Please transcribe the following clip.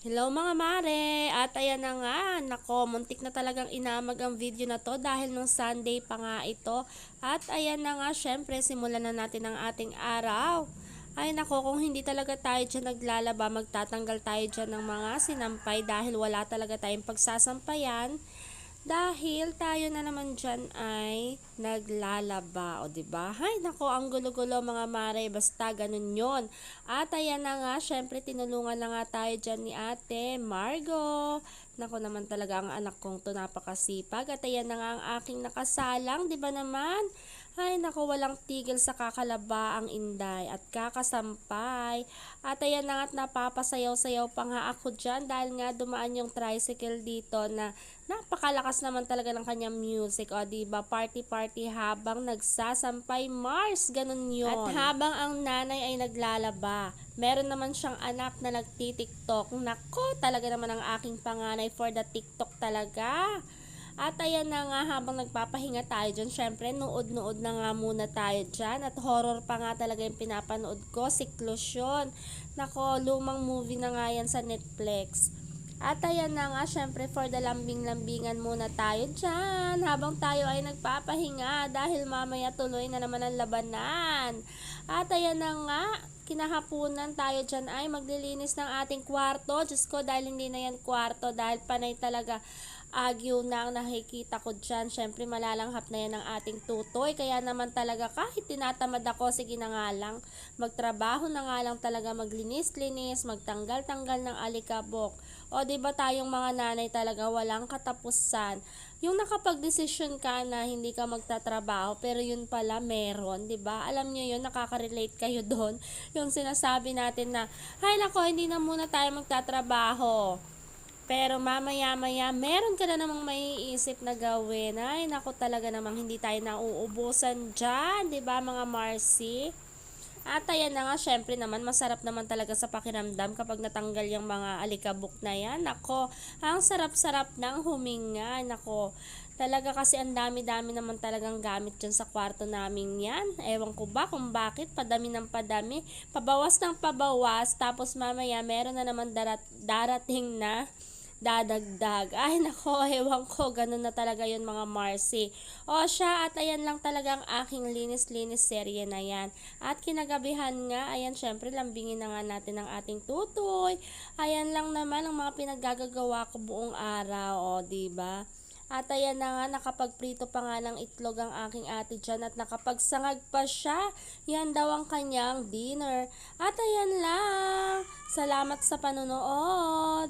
Hello mga mare! At ayan na nga, nako, muntik na talagang inamag ang video na to dahil nung Sunday pa nga ito. At ayan na nga, syempre, simulan na natin ang ating araw. Ay nako, kung hindi talaga tayo dyan naglalaba, magtatanggal tayo dyan ng mga sinampay dahil wala talaga tayong pagsasampayan. Dahil tayo na naman dyan ay naglalaba, o diba? Hay, nako, ang gulo-gulo mga mare, basta ganun yon. At ayan na nga, syempre tinulungan na nga tayo dyan ni ate Margo. Nako naman talaga ang anak kong to napakasipag. At ayan na nga ang aking nakasalang, di ba naman? Ay, nako, walang tigil sa kakalaba ang inday at kakasampay. At ayan na nga't napapasayaw-sayaw pa nga ako dyan dahil nga dumaan yung tricycle dito na napakalakas naman talaga ng kanyang music. O, diba? Party-party habang nagsasampay Mars. Ganun yun. At habang ang nanay ay naglalaba, meron naman siyang anak na nagtitiktok. Nako, talaga naman ang aking panganay for the TikTok talaga. At ayan na nga, habang nagpapahinga tayo dyan, syempre nood-nood na nga muna tayo dyan. At horror pa nga talaga yung pinapanood ko, Siklusyon. Nako, lumang movie na nga yan sa Netflix. At ayan na nga, syempre for the lambing-lambingan muna tayo dyan. Habang tayo ay nagpapahinga dahil mamaya tuloy na naman ang labanan. At ayan na nga, kinahapunan tayo dyan ay maglilinis ng ating kwarto. Diyos ko, dahil hindi na yan kwarto, dahil panay talaga agyo na ang nakikita ko dyan. Syempre malalanghap na yan ang ating tutoy. Kaya naman talaga kahit tinatamad ako, sige na nga lang. Magtrabaho na nga lang talaga, maglinis-linis, magtanggal-tanggal ng alikabok. O diba tayong mga nanay talaga walang katapusan. Yung nakapag-desisyon ka na hindi ka magtatrabaho pero yun pala meron, 'di ba? Alam niyo yun, nakaka-relate kayo doon. Yung sinasabi natin na, "Hay nako, hindi na muna tayo magtatrabaho." Pero mamaya-maya, meron ka na namang maiisip na gawin. Ay, naku talaga namang hindi tayo nauubusan dyan, di ba mga Marcy? At ayan na nga, syempre naman, masarap naman talaga sa pakiramdam kapag natanggal yung mga alikabok na yan. Nako, ang sarap-sarap ng huminga. Nako, talaga kasi ang dami-dami naman talagang gamit dyan sa kwarto namin yan. Ewan ko ba kung bakit, padami ng padami, pabawas ng pabawas, tapos mamaya meron na naman darating na dadagdag. Ay nako, ewan ko, ganun na talaga yun mga Marcy. O siya, at ayan lang talaga ang aking linis-linis serye na yan. At kinagabihan nga, ayan syempre lambingin na nga natin ang ating tutoy. Ayan lang naman ang mga pinaggagawa ko buong araw, o diba? At ayan na nga, nakapagprito pa nga ng itlog ang aking ate dyan at nakapagsangag pa siya. Yan daw ang kanyang dinner. At ayan lang. Salamat sa panonood.